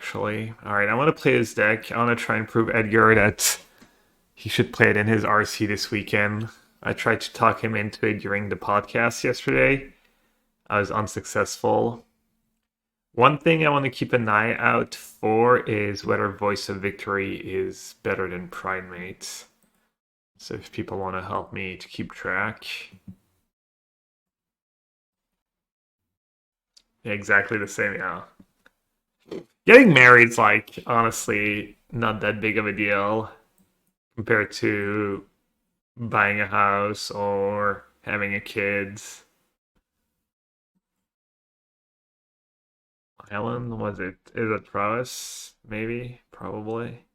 actually. Alright, I want to play his deck. I want to try and prove Edgar that he should play it in his RC this weekend. I tried to talk him into it during the podcast yesterday. I was unsuccessful. One thing I want to keep an eye out for is whether Voice of Victory is better than Pridemate. So if people want to help me to keep track. Yeah, exactly the same, yeah. Getting married's like, honestly, not that big of a deal compared to buying a house or having a kid. Island, was it? Is it prowess? Maybe? Probably.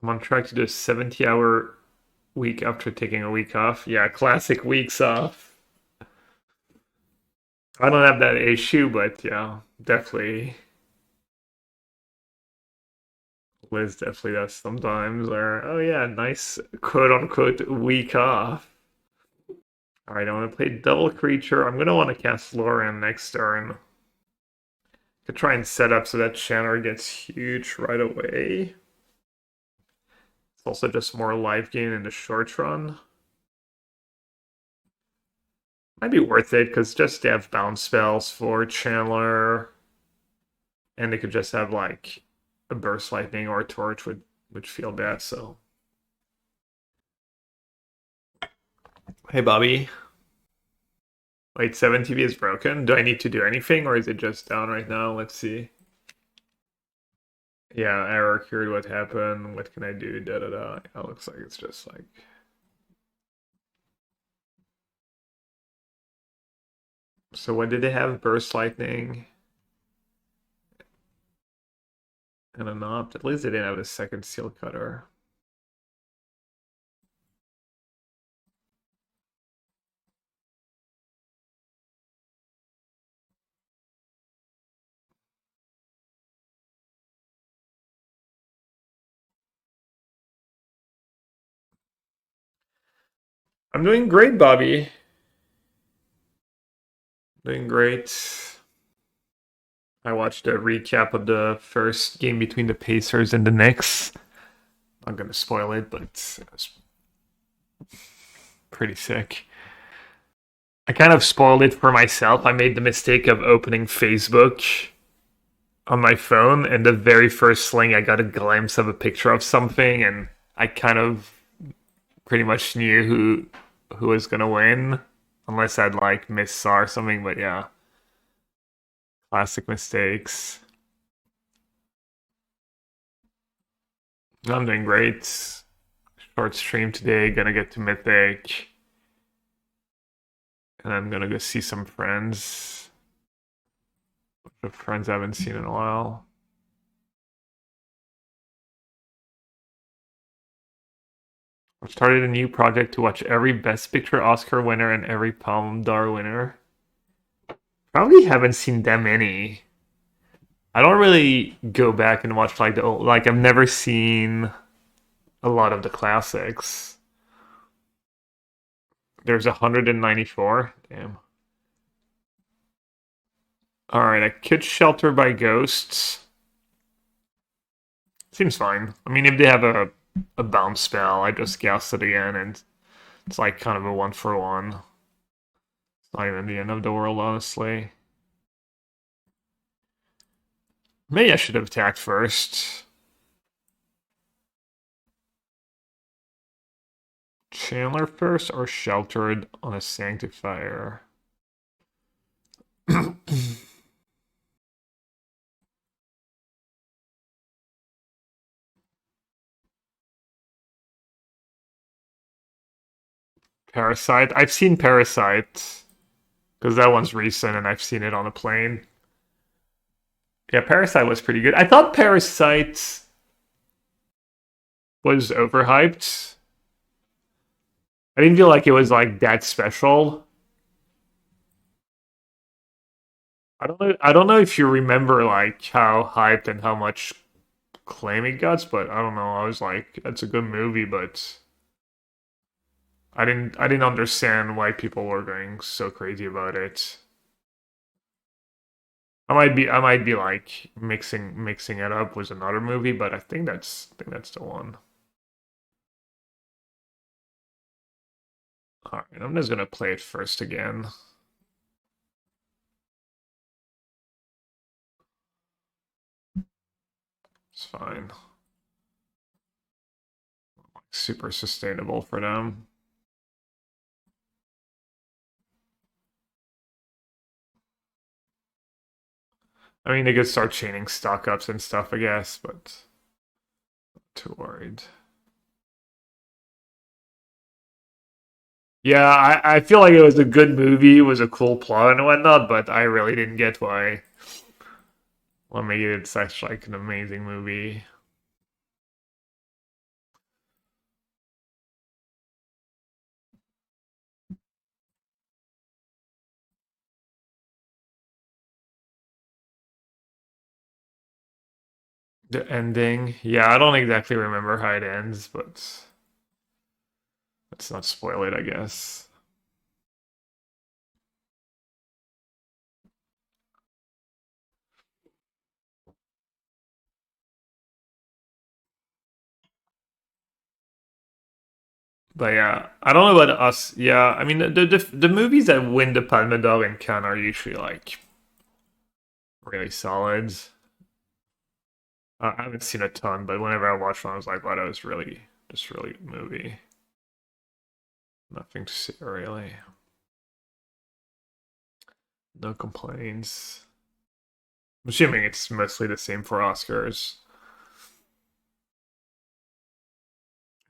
I'm on track to do a 70-hour week after taking a week off. Yeah, classic weeks off. I don't have that issue, but yeah, definitely. Liz definitely does sometimes. Or, oh yeah, nice quote unquote week off. Alright, I want to play double creature. I'm going to want to cast Loran next turn. Could try and set up so that Shannon gets huge right away. It's also just more life gain in the short run. Might be worth it, because just they have bounce spells for Chandler. And they could just have, like, a Burst Lightning or a Torch would feel bad, so. Hey, Bobby. Wait, 7 TV is broken? Do I need to do anything, or is it just down right now? Let's see. Yeah, error cured, what happened? What can I do? Da da da. It looks like it's just like. So what did they have? Burst Lightning. And a Knopt. At least they didn't have a second Seal Cutter. I'm doing great, Bobby. Doing great. I watched a recap of the first game between the Pacers and the Knicks. I'm gonna spoil it, but it's pretty sick. I kind of spoiled it for myself. I made the mistake of opening Facebook on my phone, and the very first sling, I got a glimpse of a picture of something, and I kind of pretty much knew who was gonna win, unless I'd like miss saw or something. But yeah, classic mistakes. I'm doing great. Short stream today. Gonna get to Mythic, and I'm gonna go see some friends. The friends I haven't seen in a while. I've started a new project to watch every Best Picture Oscar winner and every Palme d'Or winner. Probably haven't seen that many. I don't really go back and watch like the old, like I've never seen a lot of the classics. There's 194. Damn. Alright, I could Shelter by Ghosts. Seems fine. I mean, if they have a bounce spell, I just gas it again, and it's like kind of a 1-for-1. It's not even the end of the world, honestly. Maybe I should have attacked first. Chandler first or Sheltered on a Sanctifier? Parasite. I've seen Parasite because that one's recent and I've seen it on a plane. Yeah, Parasite was pretty good. I thought Parasite was overhyped. I didn't feel like it was like that special. I don't know if you remember like how hyped and how much claim it got, but I don't know. I was like, that's a good movie, but I didn't understand why people were going so crazy about it. I might be like mixing it up with another movie, but I think that's the one. All right, I'm just gonna play it first again. It's fine. Super sustainable for them. I mean, they could start chaining stock ups and stuff, I guess, but not too worried. Yeah, I feel like it was a good movie. It was a cool plot and whatnot, but I really didn't get why made it such like an amazing movie. The ending, yeah, I don't exactly remember how it ends, but let's not spoil it, I guess. But yeah, I don't know about us. Yeah, I mean the movies that win the Palme d'Or in Cannes are usually like really solid. I haven't seen a ton, but whenever I watch one, I was like, wow, that was really just really good movie. Nothing to say really. No complaints. I'm assuming it's mostly the same for Oscars.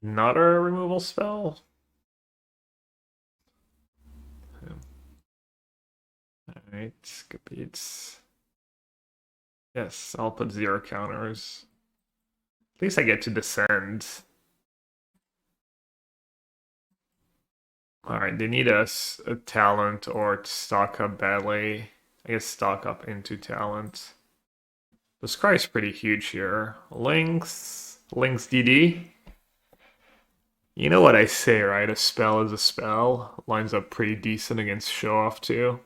Not a removal spell. Alright, skip beats. Yes, I'll put 0 counters. At least I get to descend. Alright, they need a talent or to stock up badly. I guess stock up into talent. This cry's pretty huge here. Lynx DD. You know what I say, right? A spell is a spell. Lines up pretty decent against show off too.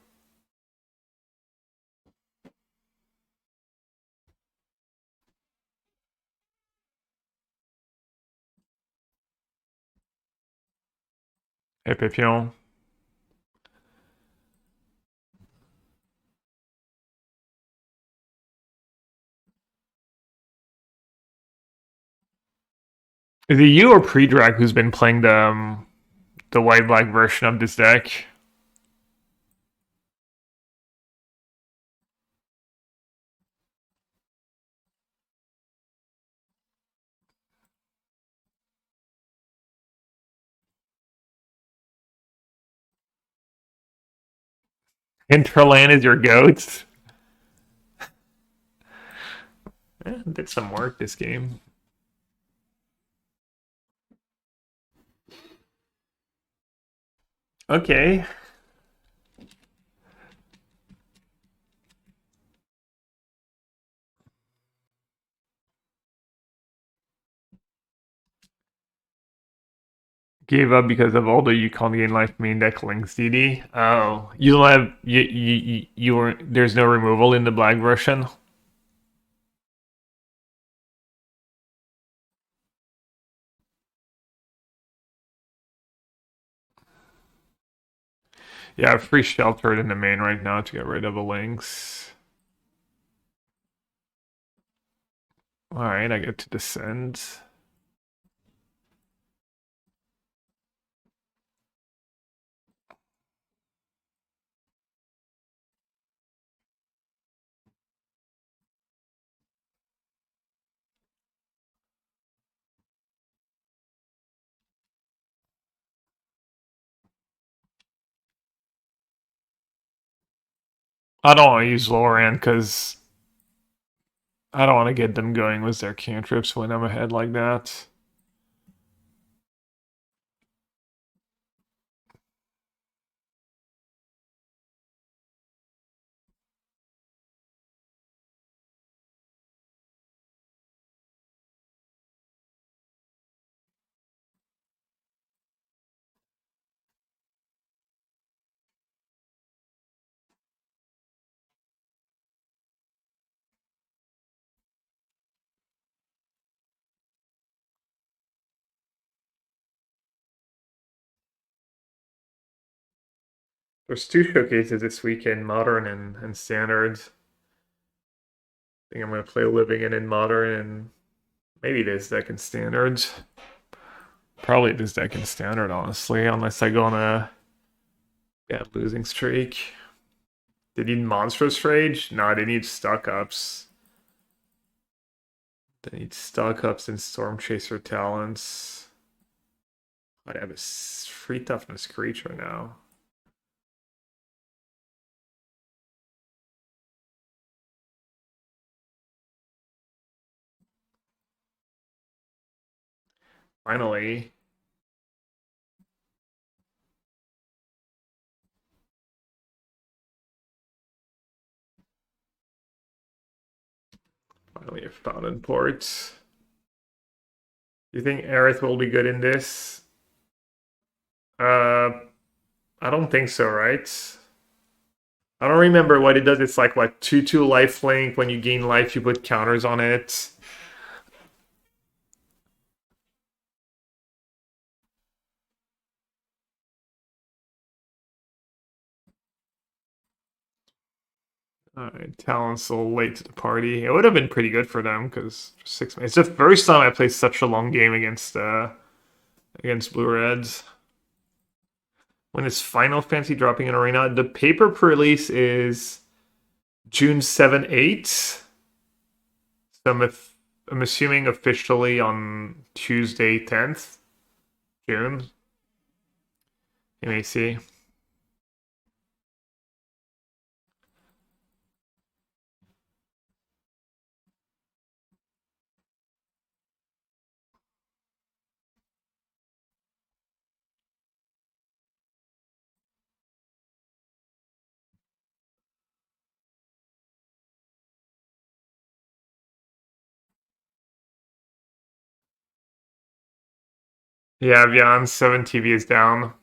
Hey, Pépion. Is it you or Predrag who's been playing the white black version of this deck? Hinterland is your goat? Did some work this game. Okay. Gave up because of all the you can't gain life main deck links, DD. Oh, you don't have you were there's no removal in the black version. Yeah, I've free sheltered in the main right now to get rid of a links. All right, I get to descend. I don't want to use Loran because I don't want to get them going with their cantrips when I'm ahead like that. There's two showcases this weekend, Modern and Standard. I think I'm going to play Living in Modern and maybe this deck in Standard. Probably this deck in Standard, honestly, unless I go on a losing streak. They need Monstrous Rage? No, they need Stuck-Ups. They need Stuck-Ups and Storm Chaser Talents. I have a free toughness creature now. Finally. Finally a Fountainport. You think Aerith will be good in this? I don't think so, right? I don't remember what it does. It's like, what, 2/2 lifelink. When you gain life, you put counters on it. Alright, Talon's a little late to the party. It would have been pretty good for them, because 6 minutes. It's the first time I played such a long game against Blue-Reds. When is Final Fantasy dropping in Arena? The paper release is June 7, 8. So I'm assuming officially on Tuesday 10th June. You may see. Yeah, Beyond 7 TV is down.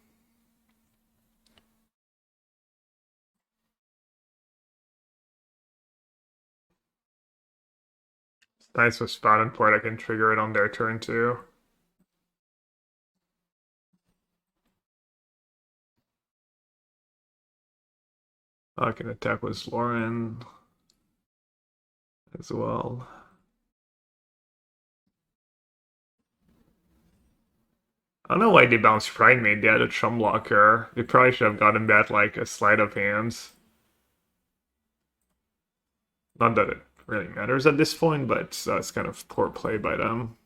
It's nice with Fountainport. I can trigger it on their turn too. I can attack with Loran as well. I don't know why they bounced Pridemate. They had a Chum Blocker. They probably should have gotten that like a sleight of hands. Not that it really matters at this point, but it's kind of poor play by them.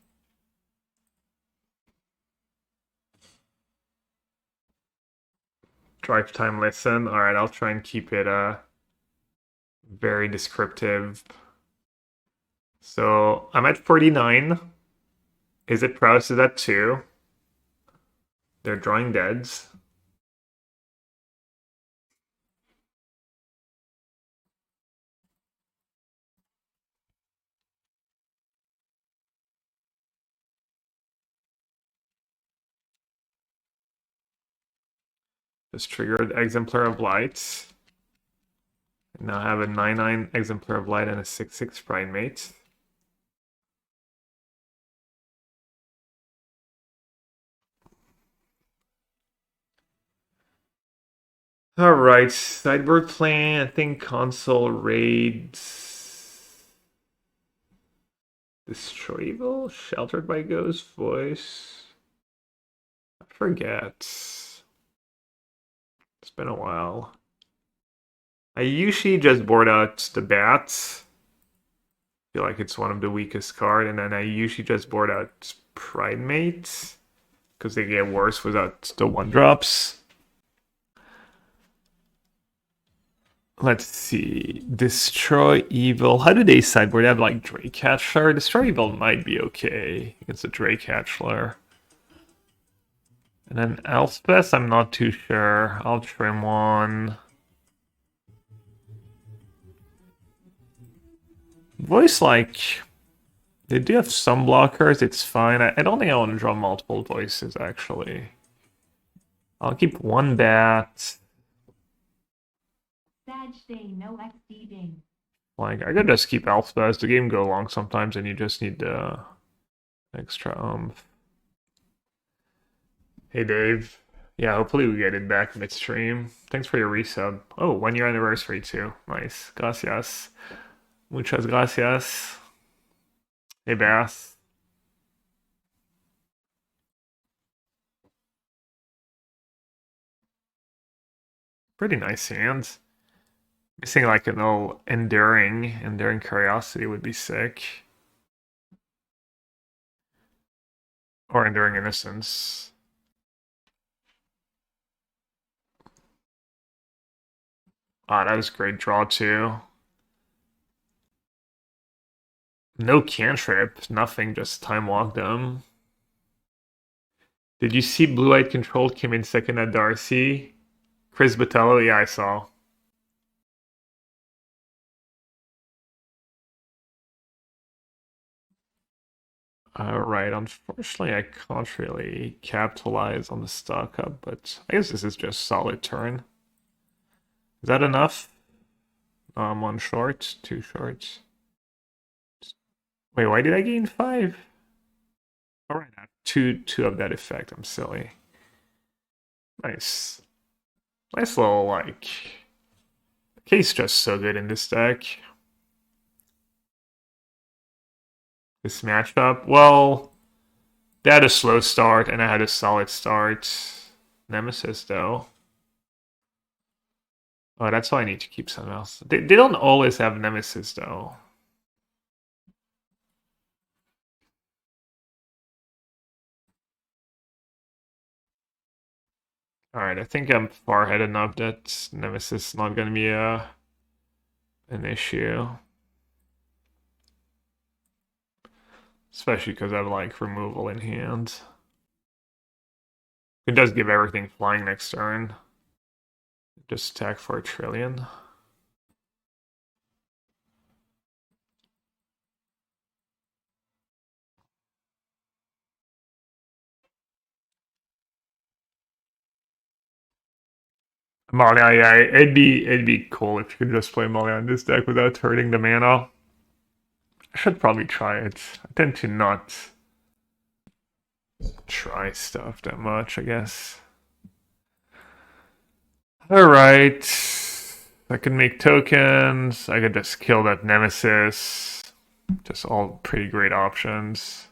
Drive time listen. Alright, I'll try and keep it very descriptive. So I'm at 49. Is it Prowess is at 2? They're drawing deads. Just triggered Exemplar of Light. Now I have a 9/9 Exemplar of Light and a 6/6 Pridemate. Alright, sideboard plan. I think Consul raids. Destroy Evil? Sheltered by Ghost Voice? I forget. It's been a while. I usually just board out the Bat. I feel like it's one of the weakest cards, and then I usually just board out Pridemate because they get worse without the 1-drops. Let's see. Destroy Evil. How do they sideboard? They have like Drake-Hatchler. Destroy Evil might be okay against a Drake-Hatchler. And then Elspeth, I'm not too sure. I'll trim one. Voice, like, they do have some blockers. It's fine. I don't think I want to draw multiple voices, actually. I'll keep one Bat. Like, I could just keep Elspeth. The game go long sometimes, and you just need extra oomph. Hey, Dave. Yeah, hopefully we get it back midstream. Thanks for your resub. Oh, 1 year anniversary too. Nice. Gracias. Muchas gracias. Hey, Bass. Pretty nice hands. Missing like an old enduring curiosity would be sick. Or enduring innocence. Ah, that was a great draw too. No cantrip, nothing, just time walk them. Did you see Blue Eyed Control came in second at Darcy? Chris Botello? Yeah, I saw. Right, unfortunately I can't really capitalize on the stock up, but I guess this is just solid turn. Is that enough? One short, two shorts. Wait, why did I gain five? Alright, I have two of that effect. I'm silly. Nice. Nice little like case just so good in this deck. This matchup. Well, they had a slow start and I had a solid start. Nemesis though. Oh, that's why I need to keep something else. They don't always have Nemesis though. Alright, I think I'm far ahead enough that Nemesis is not gonna be an issue. Especially because I have like removal in hand. It does give everything flying next turn. Just attack for a trillion. Malia, yeah, it'd be cool if you could just play Malia in this deck without hurting the mana. I should probably try it. I tend to not try stuff that much, I guess. Alright. I can make tokens. I could just kill that Nemesis. Just all pretty great options.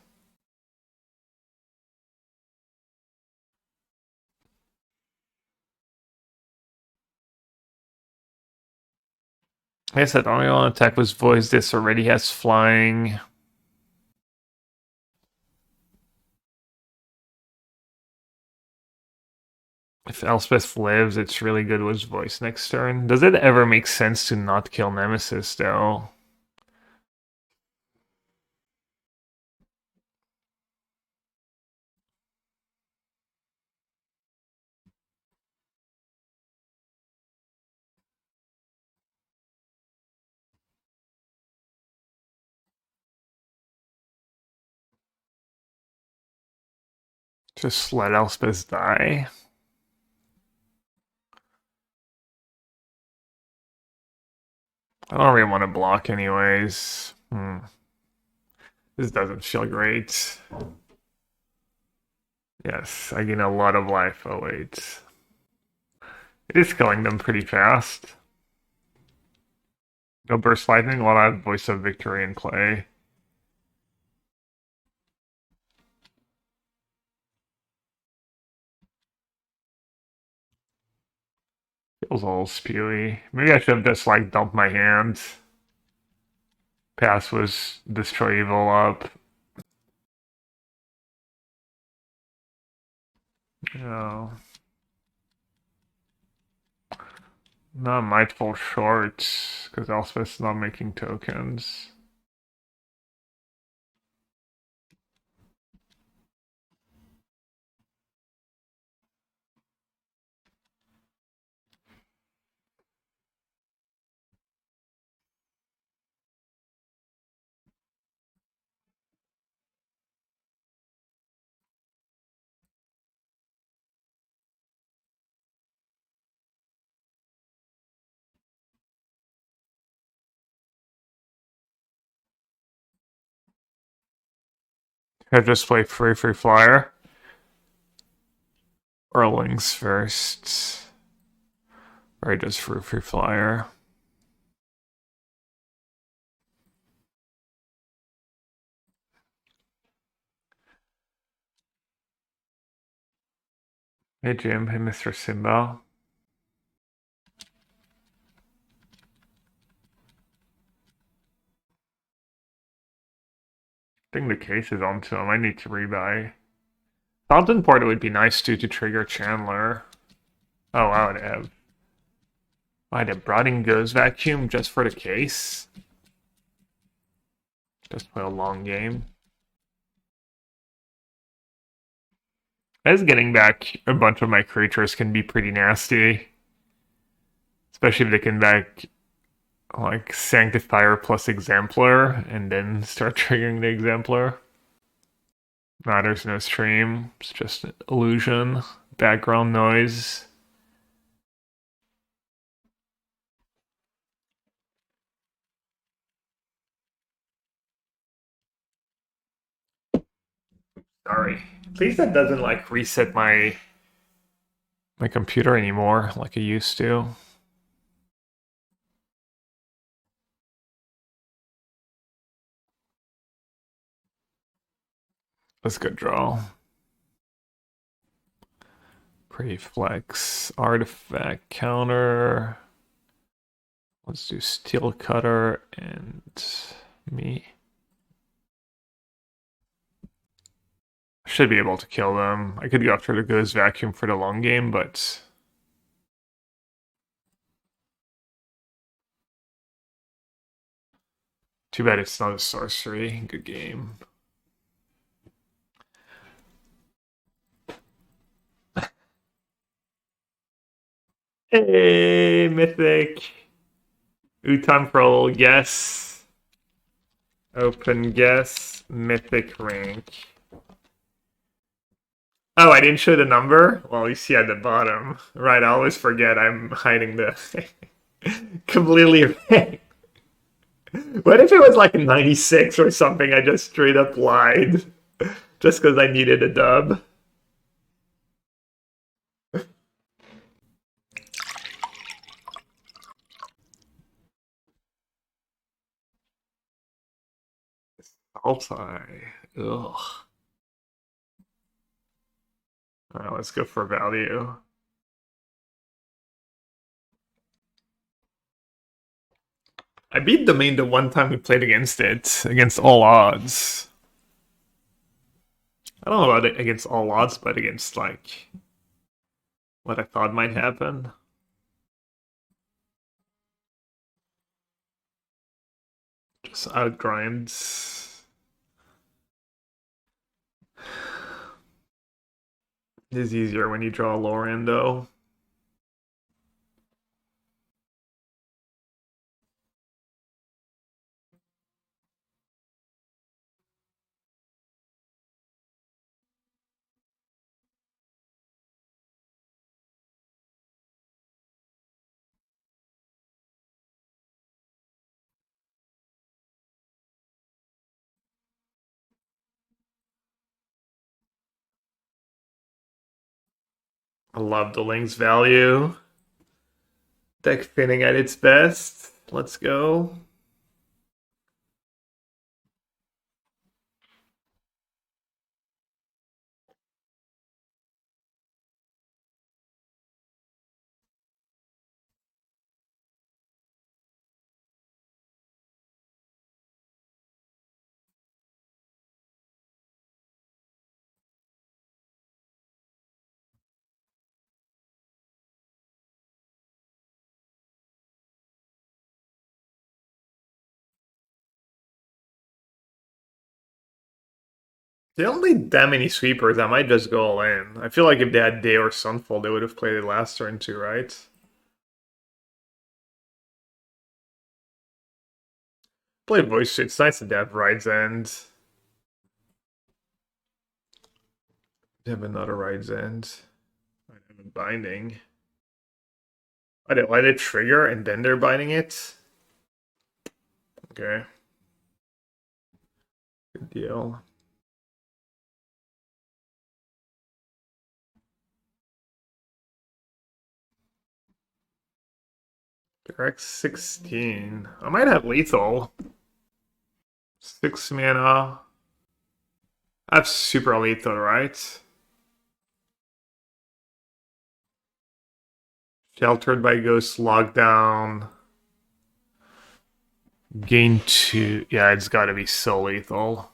I guess that only one attack was voice. This already has flying. If Elspeth lives, it's really good with voice next turn. Does it ever make sense to not kill Nemesis though? Just let Elspeth die. I don't really want to block anyways. This doesn't feel great. Yes, I gain a lot of life. Oh wait. It is killing them pretty fast. No burst lightning while I have voice of victory in play. Feels a little spewy. Maybe I should have just like dumped my hand. Pass was destroy evil up. No. Not mindful shorts, because Elspeth's not making tokens. I just play free flyer. or Lynx first. Or I just Free Flyer. Hey Jim, hey Mr. Simba. I think the case is on to him. I need to rebuy. Fountainport would be nice too to trigger Chandler. Oh, I'd have brought in Goes Vacuum just for the case. Just play a long game. As getting back a bunch of my creatures can be pretty nasty. Especially if they can back like Sanctifier plus Exemplar and then start triggering the Exemplar. Nah, there's no stream. It's just an illusion. Background noise. Sorry. Please that doesn't like reset my computer anymore like it used to. Let's go draw. Pretty flex. Artifact counter. Let's do Steel Cutter and me. Should be able to kill them. I could go after the Goes Vacuum for the long game, but too bad it's not a sorcery. Good game. Hey, Mythic. Utan Prol, yes. Open guess. Mythic rank. Oh, I didn't show the number? Well, you see at the bottom. Right, I always forget I'm hiding the... completely right. What if it was like a 96 or something? I just straight up lied. Just because I needed a dub. Altai. Ugh. Alright, let's go for value. I beat Domain the one time we played against it, against all odds. I don't know about it against all odds, but against, like, what I thought might happen. Just outgrinds. It is easier when you draw Loran, though. I love the Link's value. Deck spinning at its best. Let's go. They don't need that many sweepers. I might just go all in. I feel like if they had Day or Sunfall, they would have played it last turn too, right? Play Voice. It's nice that they have Ride's End. They have another Ride's End. I have a binding. I didn't let it trigger and then they're binding it. Okay. Good deal. Direct 16. I might have lethal. 6 mana. That's super lethal, right? Sheltered by Ghost, Lockdown. Gain 2. Yeah, it's gotta be so lethal.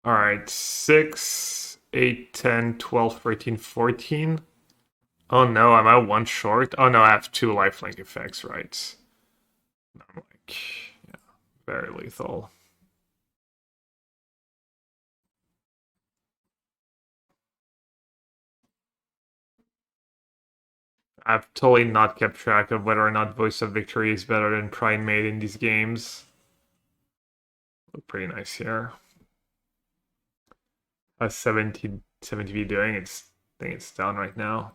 Alright, 6, 8, 10, 12, 13, 14. Oh no, am I one short? Oh no, I have 2 lifelink effects, right? I'm like, yeah, very lethal. I've totally not kept track of whether or not Voice of Victory is better than Pridemate in these games. Look pretty nice here. How's 70 doing? I think it's down right now.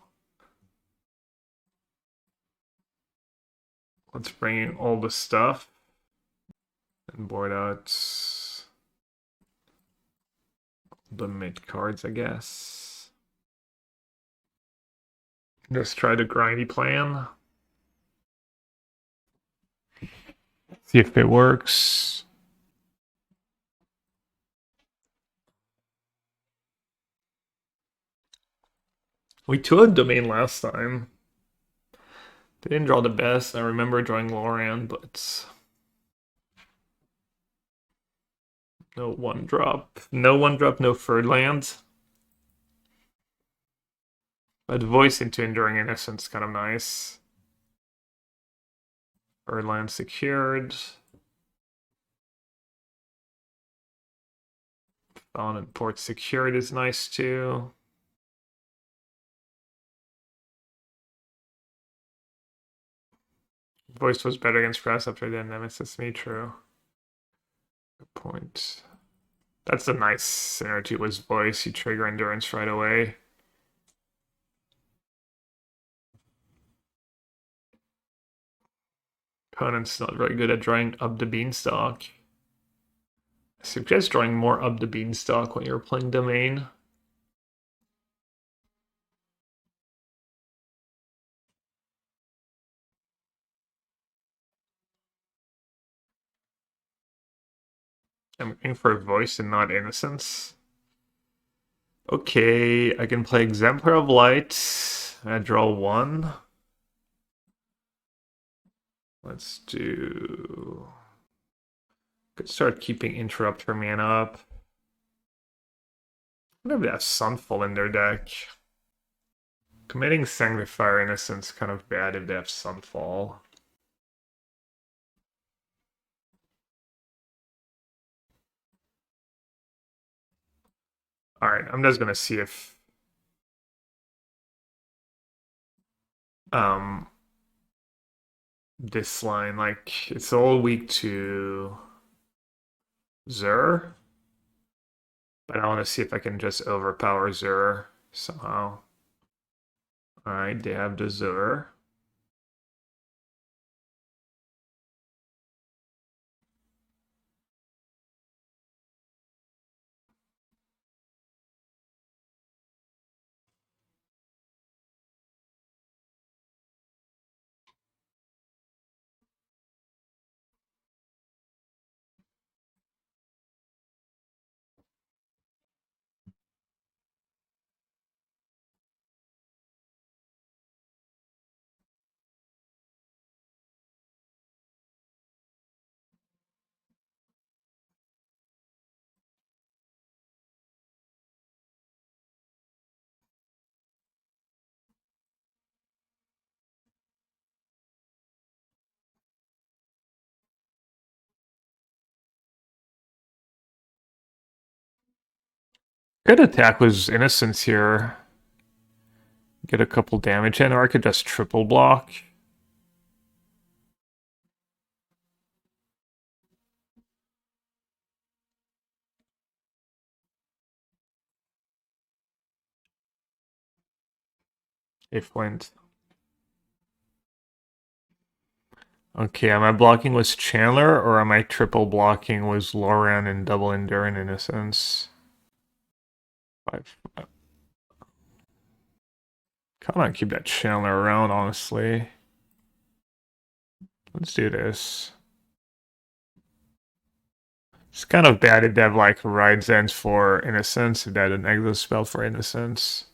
Let's bring in all the stuff and board out the mid cards, I guess. Just try the grindy plan. See if it works. We 2-0'd Domain last time. Didn't draw the best. I remember drawing Loran, but no 1-drop. No 1-drop, no third land. But voice into Enduring Innocence kind of nice. Third land secured. Fountainport secured is nice too. Voice was better against Grass after the Nemesis, me true. Good point. That's a nice synergy with Voice. You trigger Endurance right away. Opponent's not very good at drawing up the Beanstalk. I suggest drawing more up the Beanstalk when you're playing Domain. I'm looking for Voice and not Innocence. Okay, I can play Exemplar of Light. I draw 1. Let's do... Could start keeping Interrupter mana up. I wonder if they have Sunfall in their deck. Committing Sanctifier Innocence kind of bad if they have Sunfall. Alright, I'm just gonna see if this line, like, it's all weak to Zur. But I want to see if I can just overpower Zur somehow. Alright, they have the Zur. Good attack was Innocence here. Get a couple damage in, or I could just triple block. A Flint. Okay, am I blocking with Chandler or am I triple blocking with Loran and double Enduring Innocence? 5. Come on, keep that Chandler around, honestly. Let's do this. It's kind of bad if they have like Ride Ends for Innocence, if they had an exo spell for Innocence.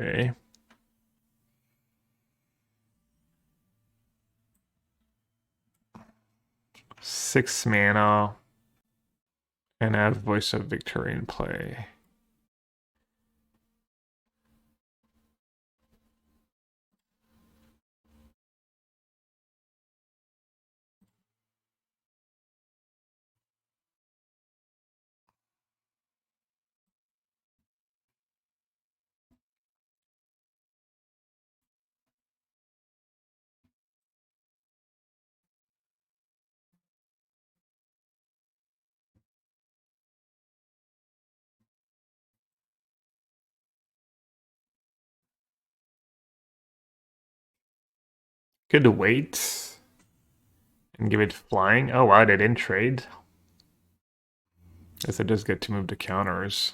Okay. Six mana. And have Voice of Victory in play. Good to wait. And give it flying. Oh wow, they didn't trade. Guess I just get to move the counters.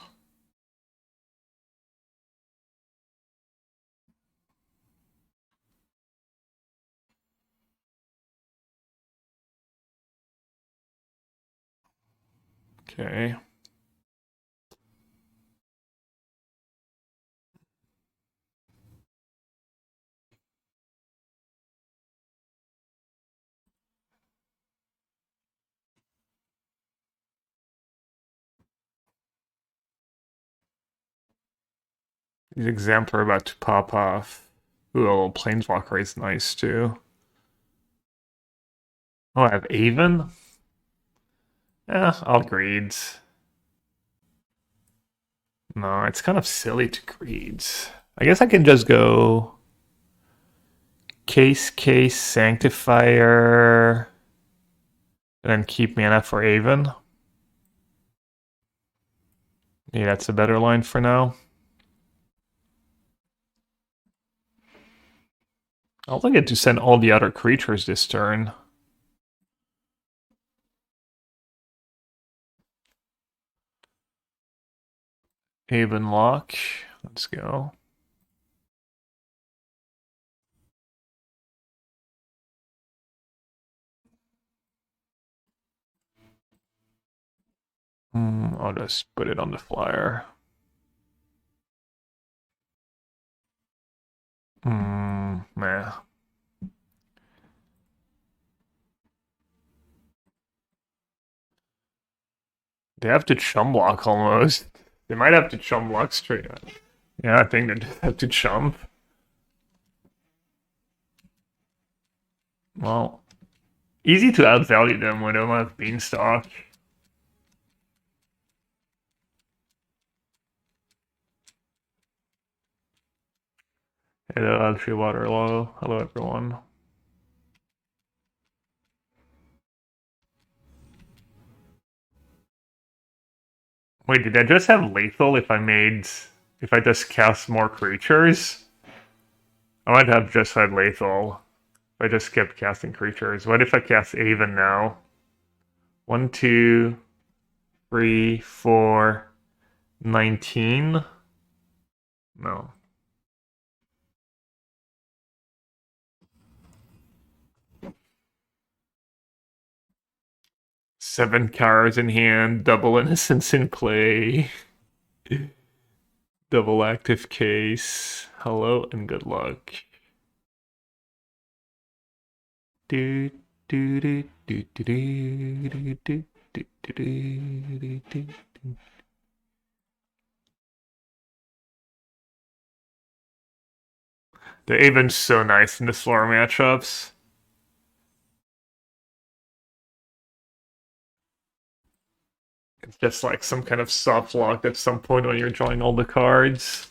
Okay. These Exemplar about to pop off. Ooh, a little Planeswalker is nice too. Oh, I have Aven? I'll greed. No, it's kind of silly to greed. I guess I can just go Case Sanctifier and then keep mana for Aven. Yeah, that's a better line for now. I'll get to send all the other creatures this turn. Aven lock. Let's go. I'll just put it on the flyer. Nah. They have to chum block almost. They might have to chum block straight up. Yeah, I think they have to chump. Well, easy to outvalue them when they don't have Beanstalk. Hello, Tree Waterlow. Hello, everyone. Wait, did I just have lethal if I just cast more creatures? I might have just had lethal. If I just kept casting creatures. What if I cast Aven now? 1, 2, 3, 4, 19? No. Seven cards in hand, double innocence in play. Double active case. Hello and good luck. Do do do do do do do do do do. The Aven's so nice in the slower matchups. It's just like some kind of soft lock at some point when you're drawing all the cards.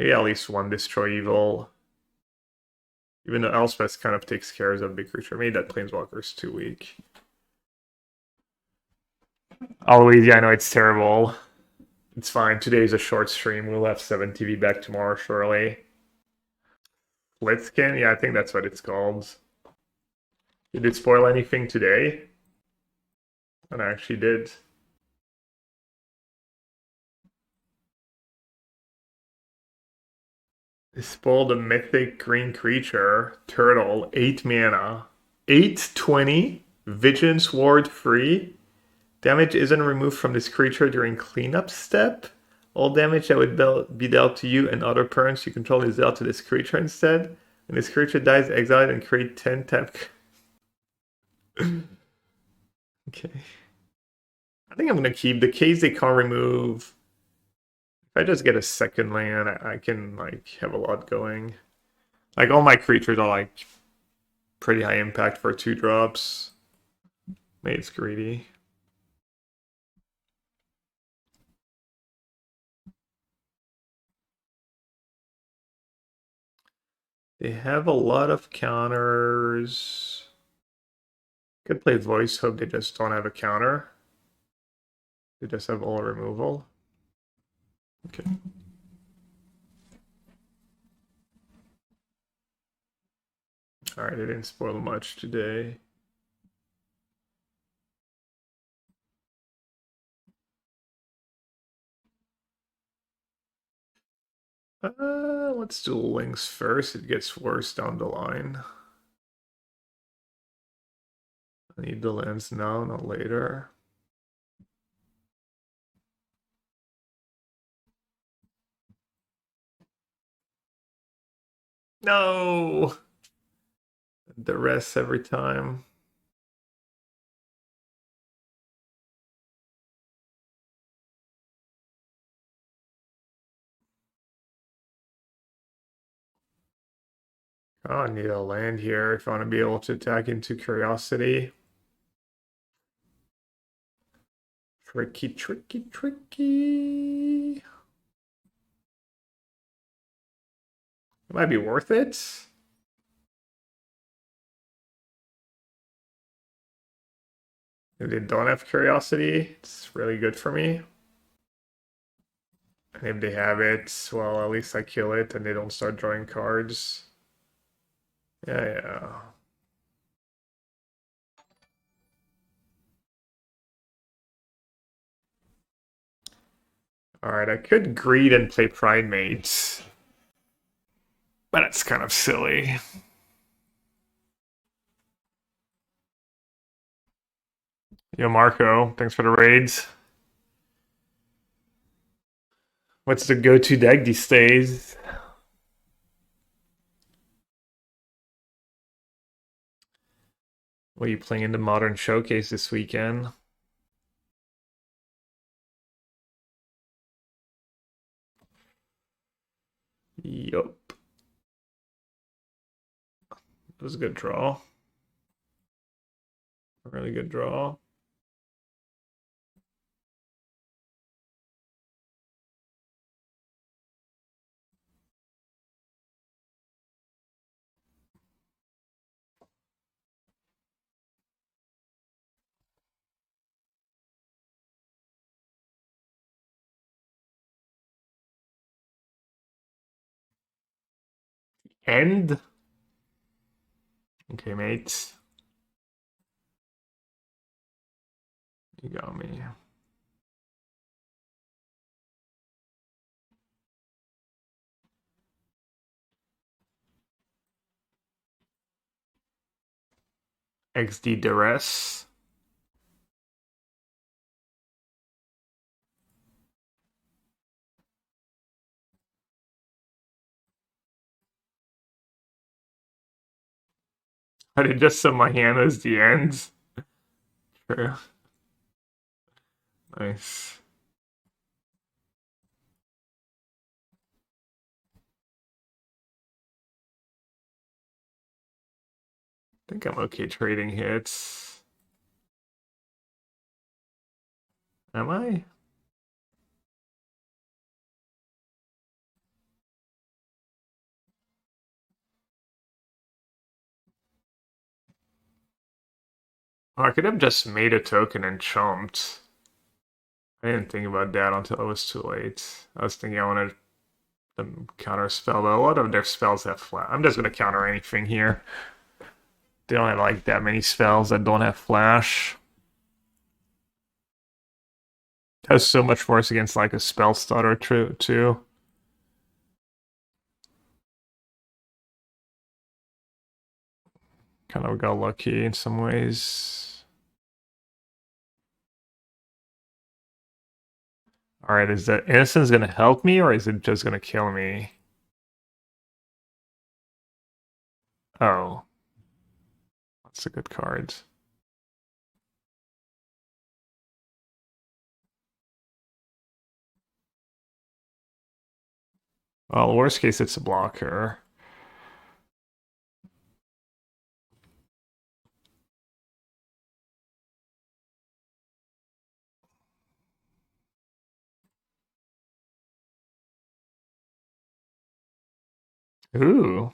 Maybe at least one Destroy Evil. Even though Elspeth kind of takes care of a big creature. Maybe that Planeswalker's too weak. Always, yeah, I know it's terrible. It's fine. Today's a short stream. We'll have 7TV back tomorrow, surely. Blitzkin? Yeah, I think that's what it's called. Did it spoil anything today? And I actually did. It spoiled a mythic green creature, turtle, 8 mana, 8/20, Vigilance Ward free. Damage isn't removed from this creature during cleanup step. All damage that would be dealt to you and other permanents you control is dealt to this creature instead. When this creature dies, exile it and create 10 tap. Okay. I think I'm gonna keep the case they can't remove. If I just get a second land, I can like have a lot going. Like all my creatures are like pretty high impact for 2-drops. Maybe it's greedy. They have a lot of counters. Could play Voice, hope they just don't have a counter. They just have all removal. Okay. Alright, they didn't spoil much today. Let's do Lynx first. It gets worse down the line. I need the lands now, not later. No! The rest every time. Oh, I need a land here if I want to be able to attack into Curiosity. Tricky, tricky, tricky. It might be worth it. If they don't have Curiosity, it's really good for me. And if they have it, well, at least I kill it and they don't start drawing cards. Yeah. Alright, I could greed and play Pridemate. But it's kind of silly. Yo, Marco, thanks for the raids. What's the go-to deck these days? What are you playing in the Modern Showcase this weekend? Yup. That was a good draw. A really good draw. End? Okay, mate. You got me. XD Duress. I did just set my hand as the ends. True. Nice. I think I'm okay trading hits. Am I? Oh, I could have just made a token and chumped. I didn't think about that until it was too late. I was thinking I wanted to counter spell, but a lot of their spells have flash. I'm just gonna counter anything here. They don't have like that many spells that don't have flash. That's so much worse against like a spell stutter too. Kind of got lucky in some ways. Alright, is that Innocence gonna help me or is it just gonna kill me? Oh. That's a good card. Well, worst case, it's a blocker. Ooh.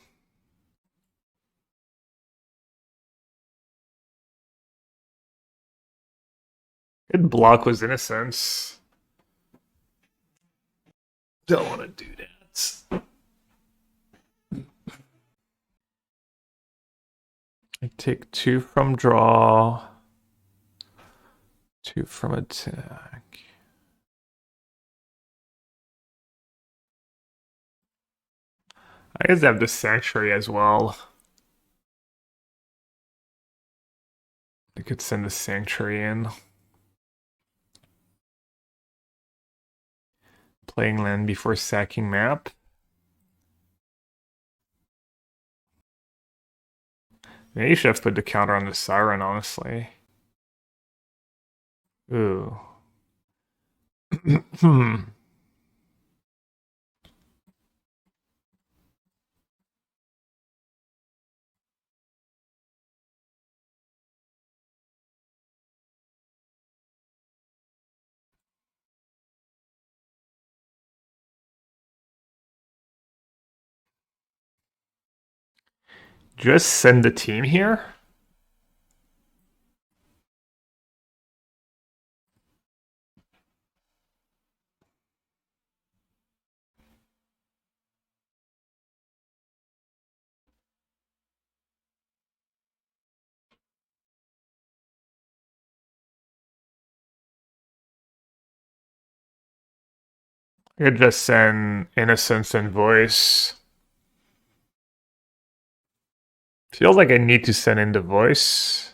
Good block was Innocence. Don't want to do that. I take 2 from draw. 2 from attack. I guess I have the Sanctuary as well. I could send the Sanctuary in. Playing land before sacking map. Maybe you should have put the counter on the Siren, honestly. Ooh. Just send the team here? I could just send Innocence and Voice. Feels like I need to send in the Voice.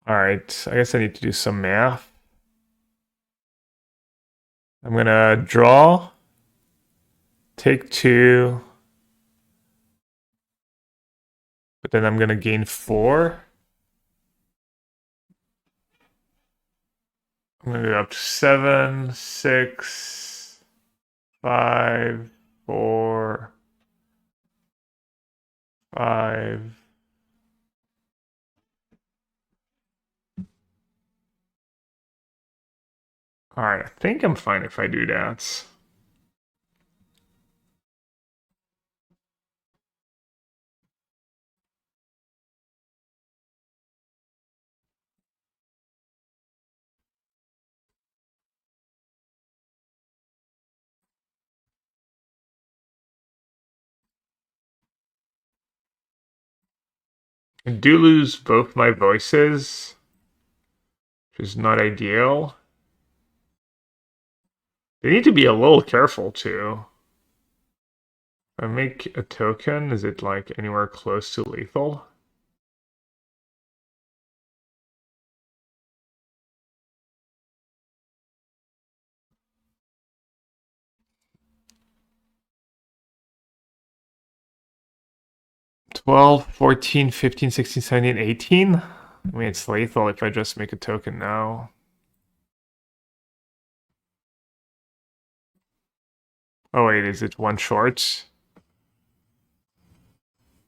Alright, I guess I need to do some math. I'm gonna draw, take 2, but then I'm gonna gain 4. I'm gonna go up to 7, 6, 5, 4, 5. Alright, I think I'm fine if I do that. I do lose both my voices, which is not ideal. They need to be a little careful too. If I make a token, is it like anywhere close to lethal? "12, 14, 15, 16, 17, 18? I mean, it's lethal if I just make a token now. Oh wait, is it 1 short?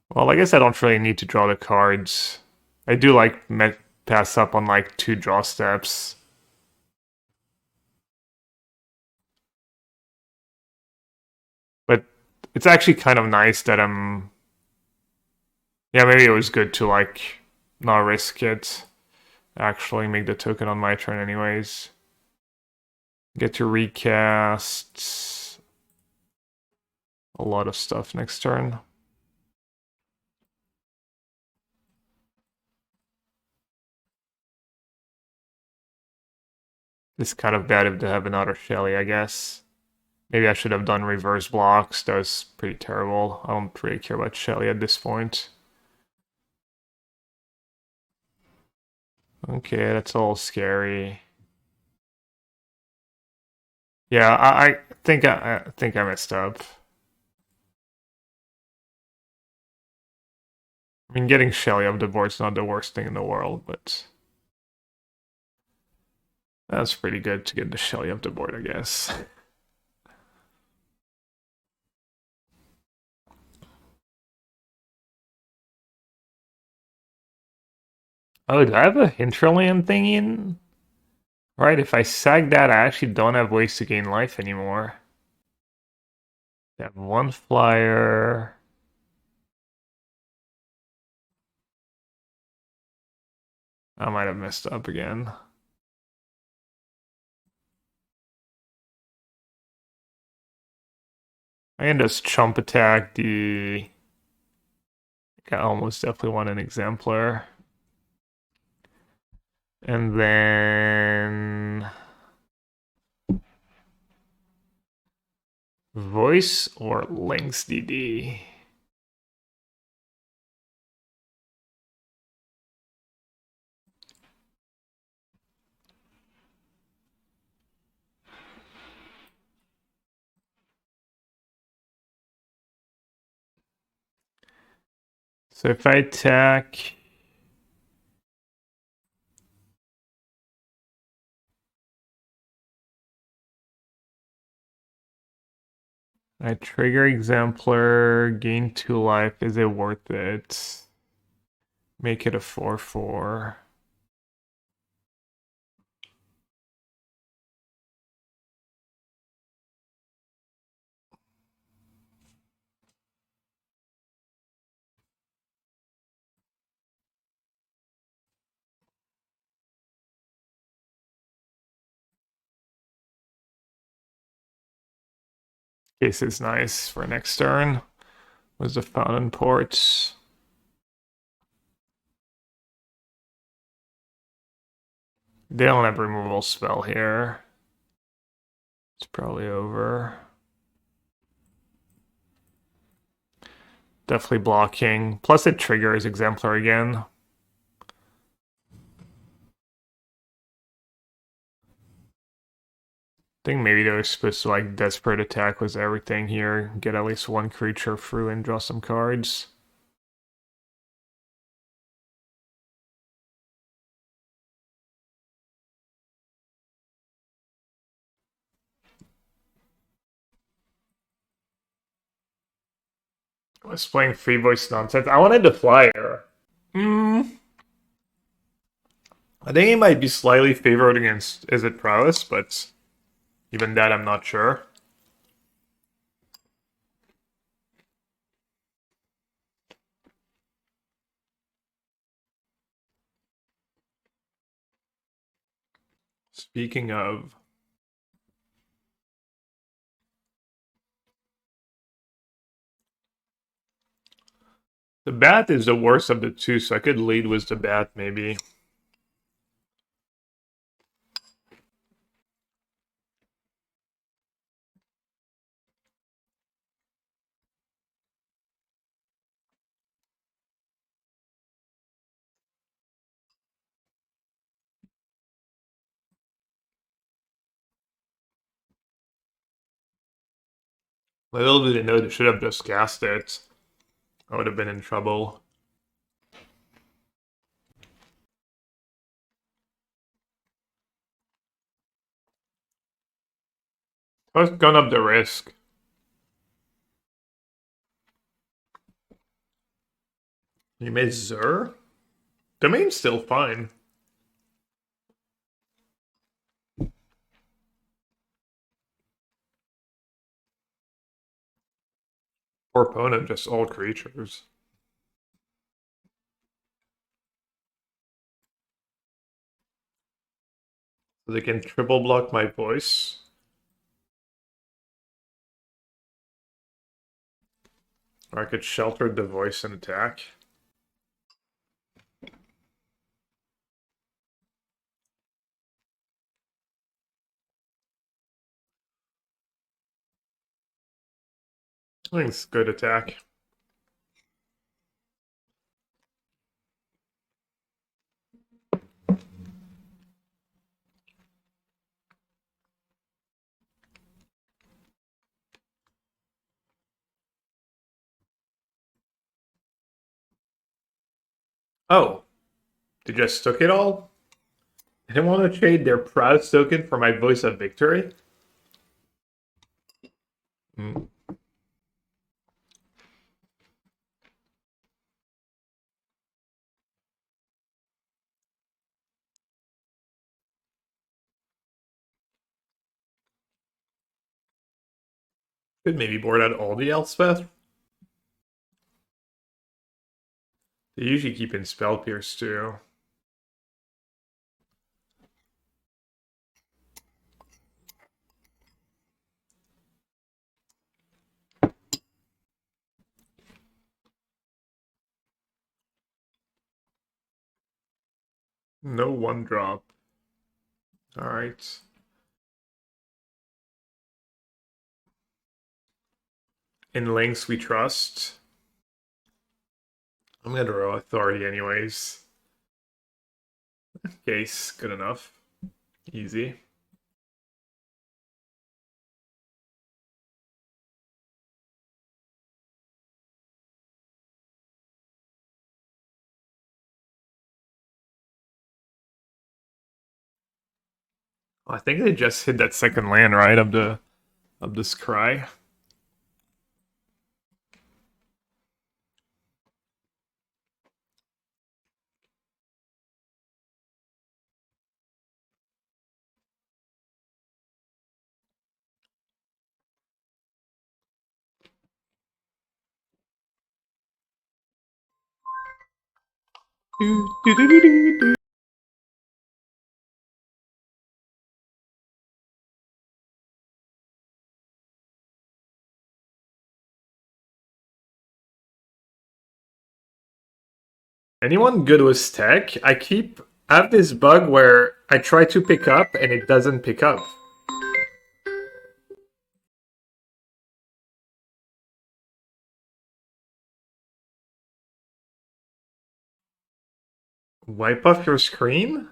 Well, I guess I don't really need to draw the cards. I do like pass up on like 2 draw steps. But it's actually kind of nice that I'm Yeah, maybe it was good to like not risk it. Actually make the token on my turn anyways. Get to recast a lot of stuff next turn. It's kind of bad if they have another Shelly, I guess. Maybe I should have done reverse blocks. That was pretty terrible. I don't really care about Shelly at this point. Okay, that's all scary. Yeah, I think I messed up. I mean, getting Shelly off the board's not the worst thing in the world, but that's pretty good to get the Shelly off the board, I guess. Oh, do I have a Hinterland thing in? Right, if I sag that, I actually don't have ways to gain life anymore. I have one flyer. I might have messed up again. I can just chump attack the... I almost definitely want an Exemplar. And then... Voice or Lynx DD? So if I attack... I trigger Exemplar, gain 2 life. Is it worth it? Make it a 4/4. Case is nice for next turn. Was the Fountainport. They don't have removal spell here. It's probably over. Definitely blocking. Plus it triggers Exemplar again. I think maybe they were supposed to like Desperate Attack was everything here. Get at least one creature through and draw some cards. I was playing free voice nonsense. I wanted the flyer. I think he might be slightly favored against Is It Prowess, but even that I'm not sure. Speaking of, the bat is the worst of the two, so I could lead with the bat maybe. Little did they know they should have just cast it. I would have been in trouble. I was gone up the risk. You made Zur? Domain's still fine. Poor opponent, just all creatures. So they can triple block my voice. Or I could shelter the voice and attack. I think it's good attack. Oh, they just took it all? They didn't want to trade their Proud token for my Voice of Victory? Mm. Could maybe board out all the Elspeth. They usually keep in Spell Pierce too. No one drop. Alright. In Lynx we trust. I'm gonna roll Authority anyways. Case, good enough. Easy. I think they just hit that second land, right, of this cry. Anyone good with stack? I have this bug where I try to pick up and it doesn't pick up. Wipe off your screen?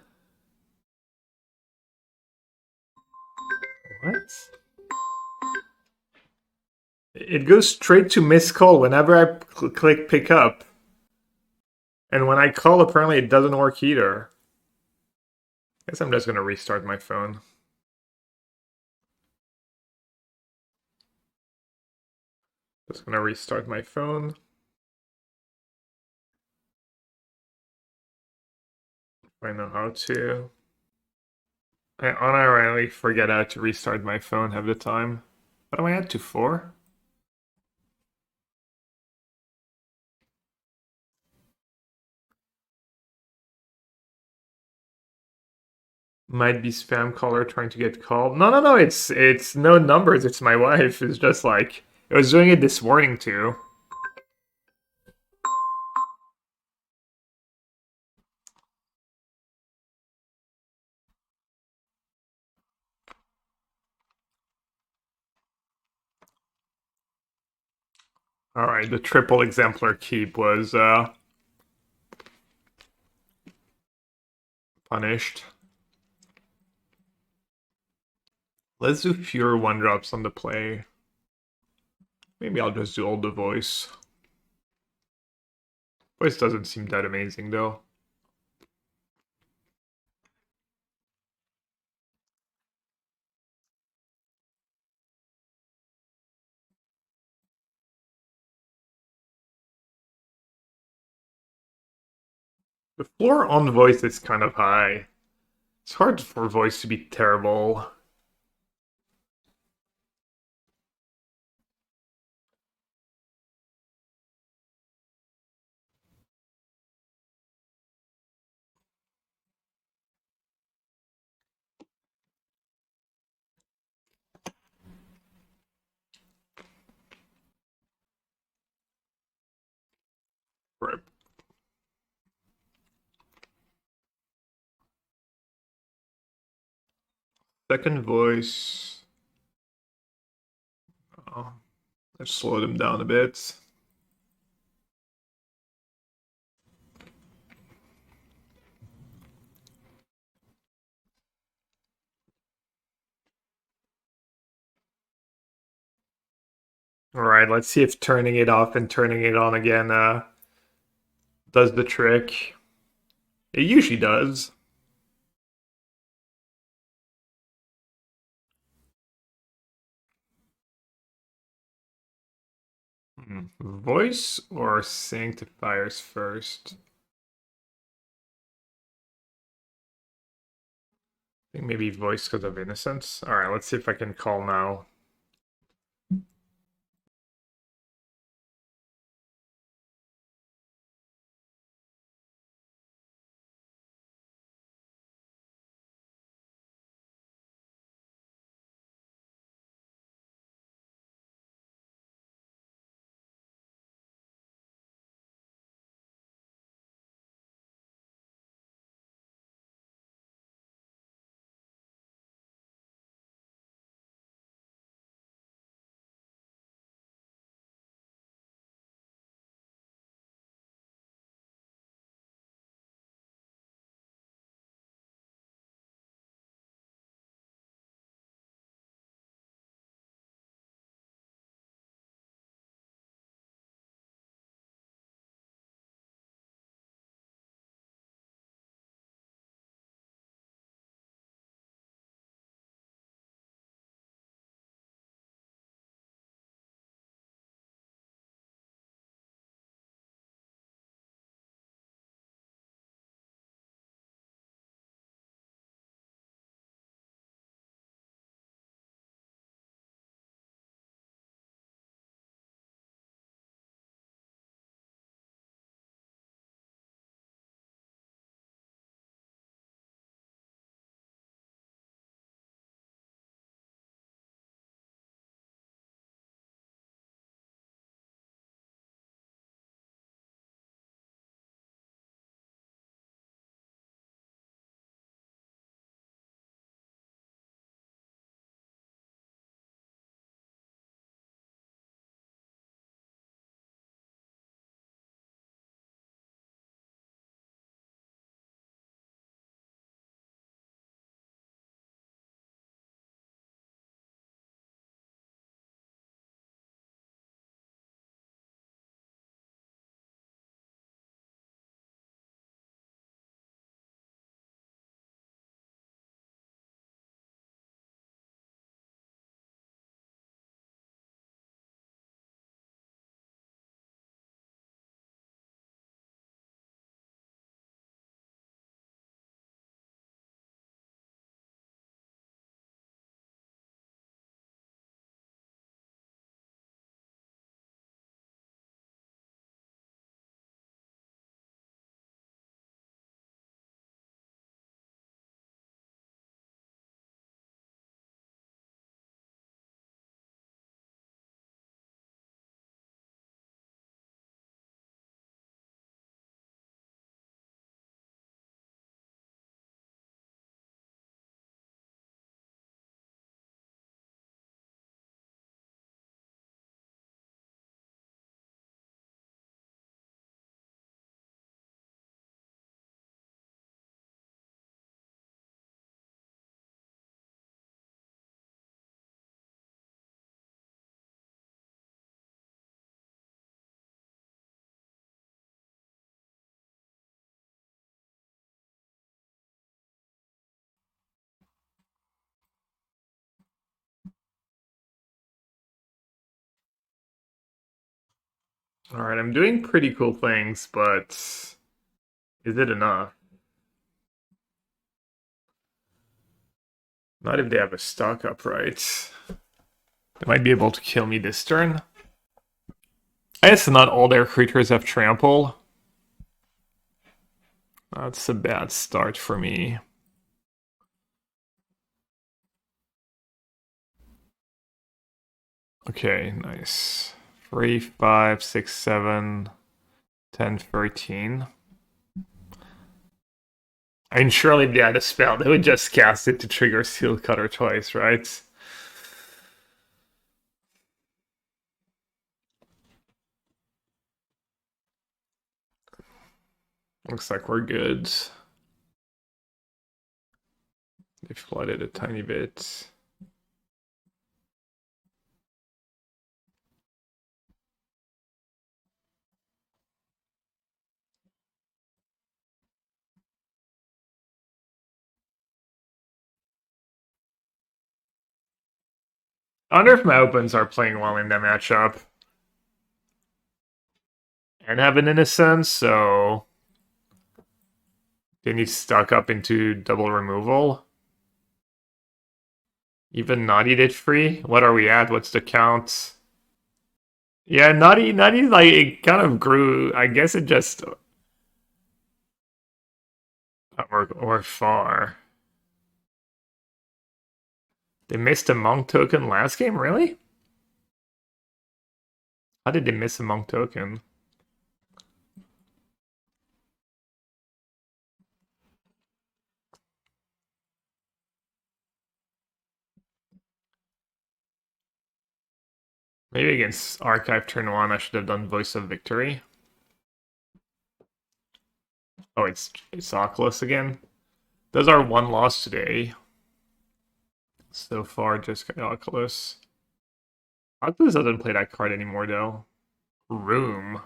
What? It goes straight to missed call whenever I click pick up. And when I call, apparently it doesn't work either. I guess I'm just gonna restart my phone. Just gonna restart my phone. If I know how to. I unironically forget how to restart my phone half the time. What am I at to 4? Might be spam caller trying to get called. No. It's no numbers. It's my wife. It's just like I was doing it this morning too. All right, the triple exemplar keep was punished. Let's do fewer one drops on the play. Maybe I'll just do all the voice. Voice doesn't seem that amazing though. The floor on voice is kind of high. It's hard for voice to be terrible. Second voice. Oh, let's slow them down a bit. All right, let's see if turning it off and turning it on again does the trick. It usually does. Voice or sanctifiers first? I think maybe voice because of innocence. All right, let's see if I can call now. All right, I'm doing pretty cool things, but is it enough? Not if they have a stock upright. They might be able to kill me this turn. I guess not all their creatures have trample. That's a bad start for me. Okay, nice. 3, 5, 6, 7, 10, 13. I mean, surely they had a spell. They would just cast it to trigger Seal Cutter twice, right? Looks like we're good. They flooded a tiny bit. I wonder if my opens are playing well in that matchup. And have an Innocence, so they need stuck up into double removal. Even Naughty did free. What are we at? What's the count? Yeah, Naughty, like, it kind of grew. I guess it just... Or far. They missed a Monk token last game? Really? How did they miss a Monk token? Maybe against Archive turn 1, I should have done Voice of Victory. Oh, it's Oculus again. Those are one loss today. So far, just got Oculus. Oculus doesn't play that card anymore, though. Room.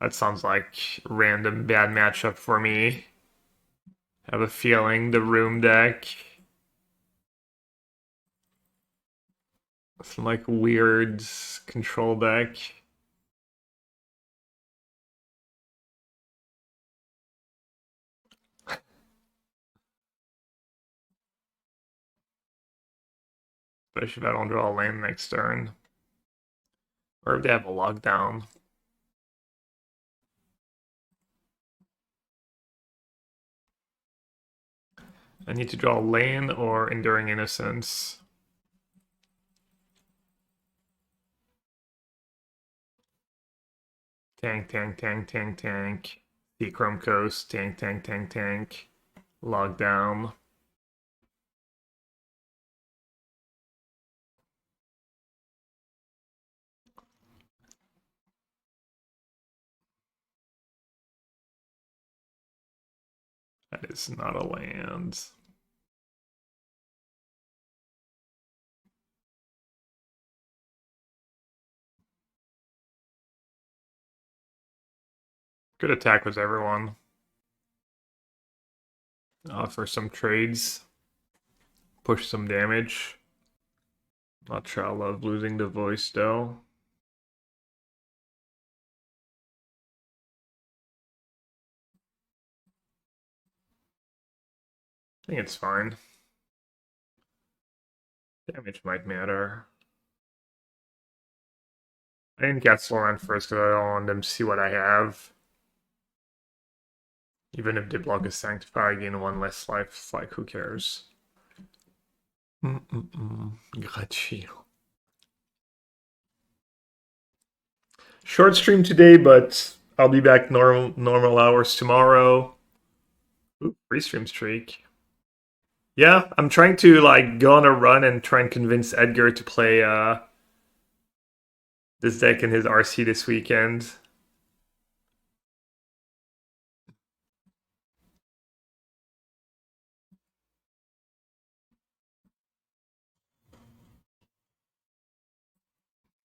That sounds like random bad matchup for me. I have a feeling the Room deck. Some like weird control deck. Especially if I don't draw a land next turn. Or if they have a lockdown. I need to draw a lane or Enduring Innocence. Tank, tank, tank, tank, tank. Chrome Coast, tank, tank, tank, tank. Lockdown. That is not a land. Good attack with everyone. Offer some trades. Push some damage. Not sure I love losing the voice though. I think it's fine. Damage might matter. I didn't cast Loran first because I don't want them to see what I have. Even if they block a Sanctifier, I gain one less life. It's like, who cares? Grazie. Short stream today, but I'll be back normal hours tomorrow. Ooh, free stream streak. Yeah, I'm trying to like go on a run and try and convince Edgar to play this deck in his RC this weekend.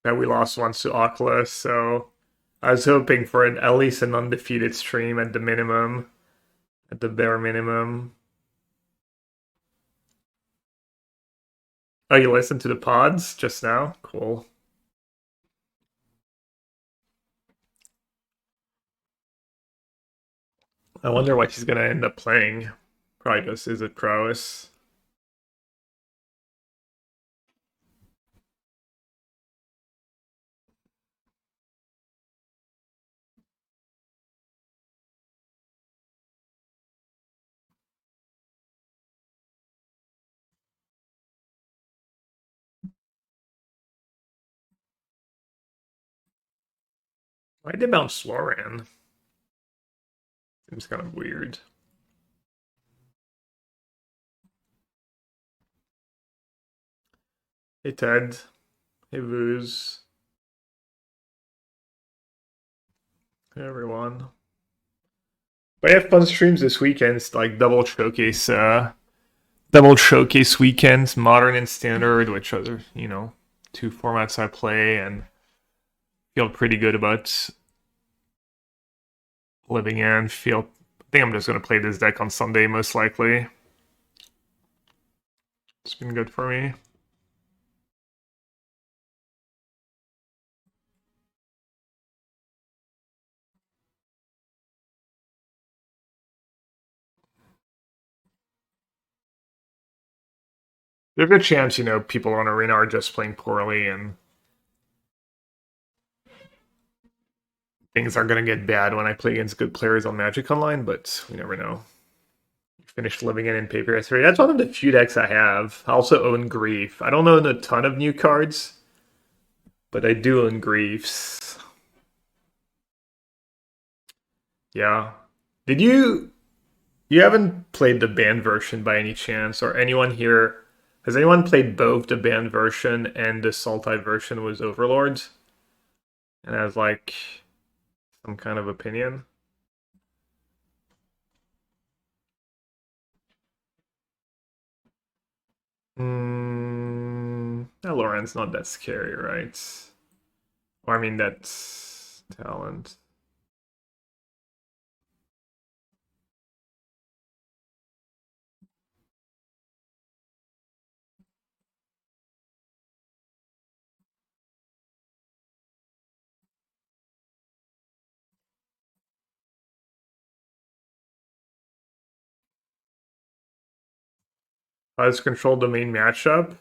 That we lost once to Oculus, so I was hoping for at least an undefeated stream at the minimum, at the bare minimum. Oh, you listened to the pods just now? Cool. I wonder what she's gonna end up playing. Probably just Is It Prowess. Why did they bounce Loran? Seems kind of weird. Hey Ted. Hey Vooz. Hey everyone. But I have fun streams this weekend. It's like double showcase weekends, modern and standard, which are, two formats I play and feel pretty good about living in. I think I'm just gonna play this deck on Sunday most likely. It's been good for me. There's a chance, people on Arena are just playing poorly and things are gonna get bad when I play against good players on Magic Online, but we never know. Finished living in paper yesterday. That's one of the few decks I have. I also own Grief. I don't own a ton of new cards, but I do own Griefs. Yeah. You haven't played the banned version by any chance, or anyone here? Has anyone played both the banned version and the Sultai version with Overlords? And has like some kind of opinion? Loran's not that scary, right? Or I mean, that's talent. How does Control the main matchup?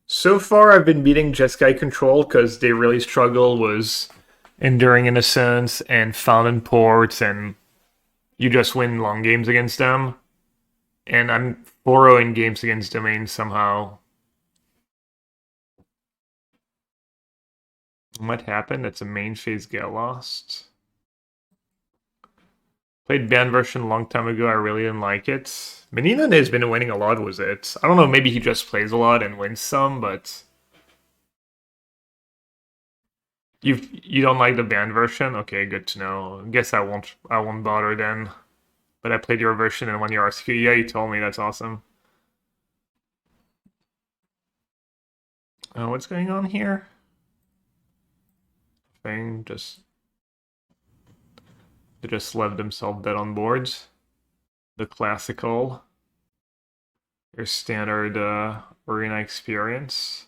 So far, I've been beating Jeskai Control because they really struggle with Enduring Innocence and Fountainport, and you just win long games against them. And I'm 4-0 in games against Domain somehow. What happened? That's a main phase get lost. Played banned version a long time ago. I really didn't like it. Menino has been winning a lot with it. I don't know, maybe he just plays a lot and wins some, but you don't like the banned version? Okay, good to know. Guess I won't bother then. But I played your version and won your RSQ. Yeah, you told me. That's awesome. What's going on here? Thing just they just left themselves dead on boards. The classical, your standard arena experience.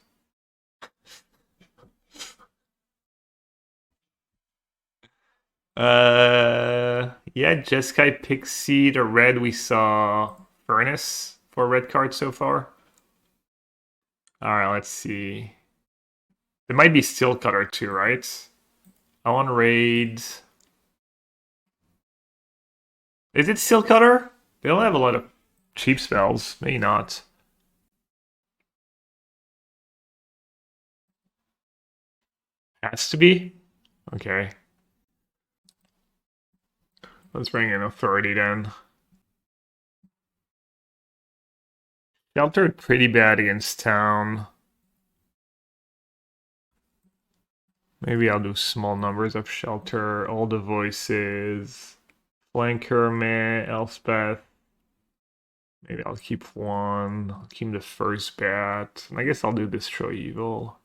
Yeah, Jeskai Pixie, the red we saw Furnace for red card so far. Alright, let's see. There might be Steel Cutter too, right? I want Raid. Is it Steel Cutter? They don't have a lot of cheap spells. Maybe not. Has to be? Okay. Let's bring in Authority then. Sheltered pretty bad against Town. Maybe I'll do small numbers of Shelter. All the voices. Flanker, meh. Elspeth. Maybe I'll keep one. I'll keep the first bat. And I guess I'll do Destroy Evil.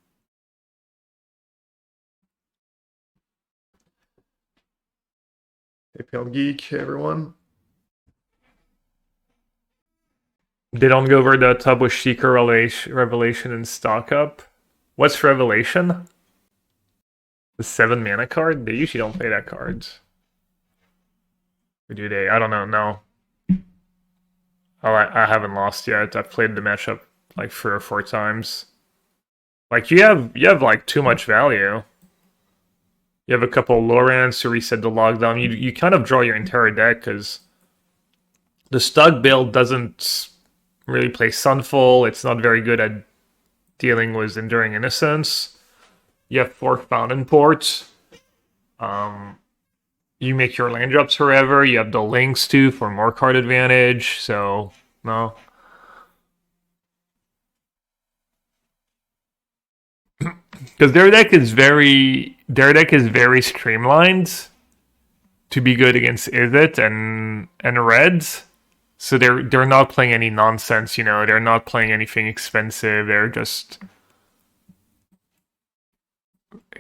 Hey, Pale Geek, everyone. They don't go over the tub with Sheikah Revelation and stock up. What's Revelation? The 7 mana card? They usually don't play that card. Or do they? I don't know. No. Oh, I haven't lost yet. I've played the matchup like 3 or 4 times. Like you have like too much value. You have a couple Lorans to reset the lockdown. You kind of draw your entire deck because the Stug build doesn't really play Sunfall. It's not very good at dealing with Enduring Innocence. You have 4 Fountainport. You make your land drops forever. You have the Lynx too for more card advantage. So no. Because their deck is very streamlined to be good against Izzet and Reds. So they're not playing any nonsense, you know. They're not playing anything expensive. They're just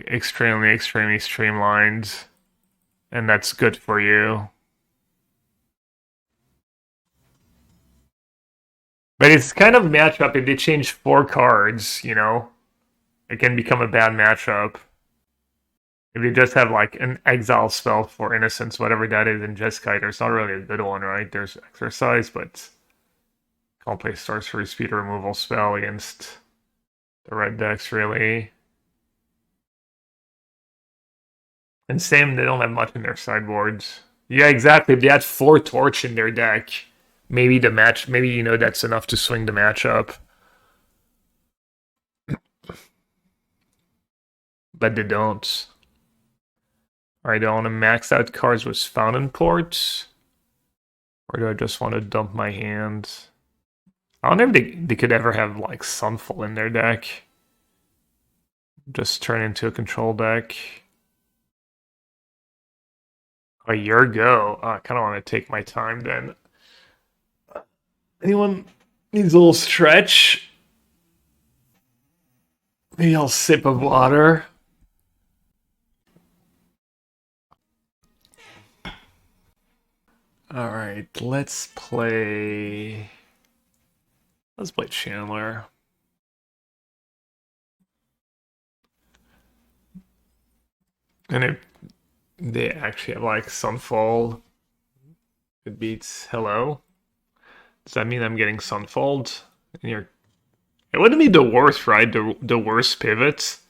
extremely streamlined, and that's good for you. But it's kind of a matchup. If they change 4 cards, you know, it can become a bad matchup. If you just have like an exile spell for Innocence, whatever that is in Jeskai, there's not really a good one, right? There's Exercise, but can't play Sorcery Speed removal spell against the red decks, really. And same, they don't have much in their sideboards. Yeah, exactly. If they had 4 Torch in their deck, maybe you know that's enough to swing the matchup. But they don't. Alright, do I want to max out cards with Fountainport? Or do I just want to dump my hand? I wonder if they could ever have like Sunfall in their deck. Just turn into a control deck. A year ago. I kind of want to take my time then. Anyone needs a little stretch? Maybe I'll sip of water. Alright, let's play Chandler. And if they actually have like Sunfall, it beats Hello. Does that mean I'm getting Sunfalled? And it wouldn't be the worst, right? The worst pivots.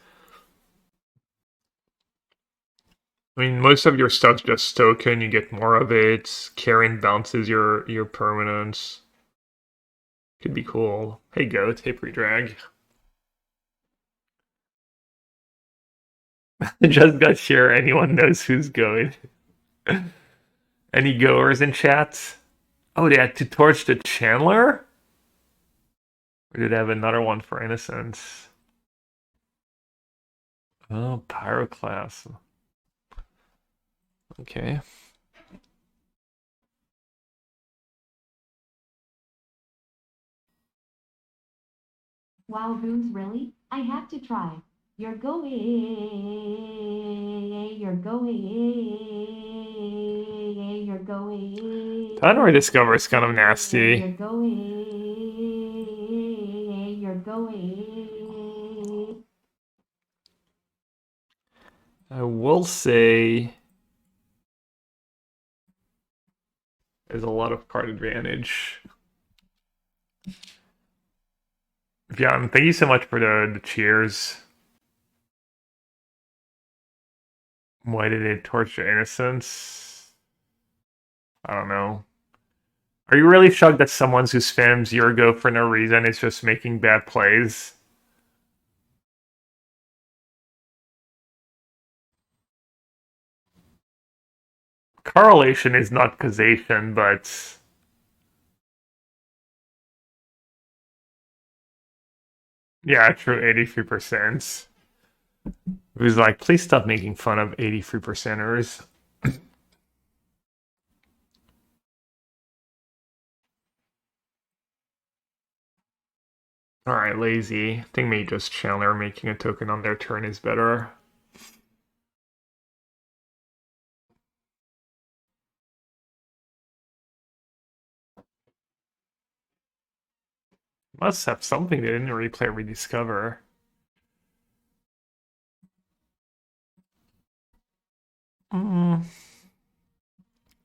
I mean, most of your stuff's just token. You get more of it. Karen bounces your permanents. Could be cool. Hey, Goat. Hey, Pre-Drag. Just got sure anyone knows who's going. Any goers in chat? Oh, they had to torch the Chandler? Or did they have another one for Innocence? Oh, Pyroclast. Okay. Wow, Goons, really? I have to try. You're going. Tanner Discover is kind of nasty. You're going. I will say there's a lot of card advantage. Yeah, thank you so much for the cheers. Why did they torch your Innocence? I don't know. Are you really shocked that someone who spams Yurgo for no reason is just making bad plays? Correlation is not causation, but yeah, true, 83%. It was like, please stop making fun of 83%ers. Alright, lazy. I think maybe just Chandler making a token on their turn is better. Must have something they didn't replay or rediscover.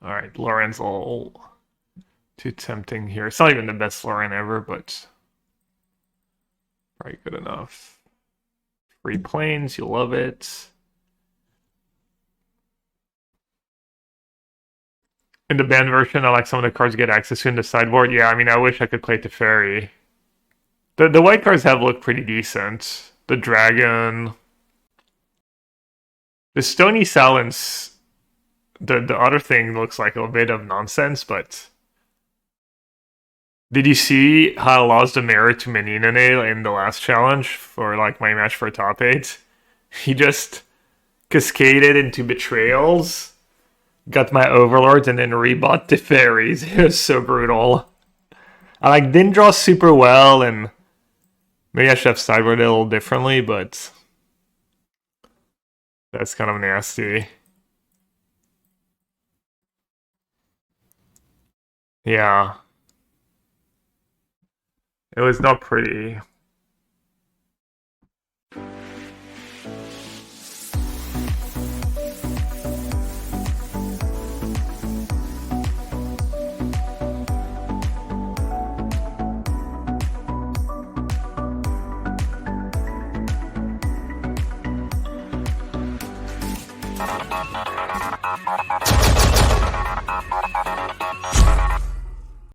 Alright, Loran's a little too tempting here. It's not even the best Loran ever, but probably good enough. Free planes, you love it. In the banned version, I like some of the cards get access to in the sideboard. Yeah, I mean, I wish I could play Teferi. The white cards have looked pretty decent. The Dragon. The Stony Silence. The other thing looks like a bit of nonsense, but Did you see how I lost the mirror to Meninone in the last challenge for like my match for top 8? He just cascaded into betrayals, got my overlords, and then rebought the fairies. It was so brutal. I like didn't draw super well, and maybe I should have sideboarded it a little differently, but that's kind of nasty. Yeah. It was not pretty.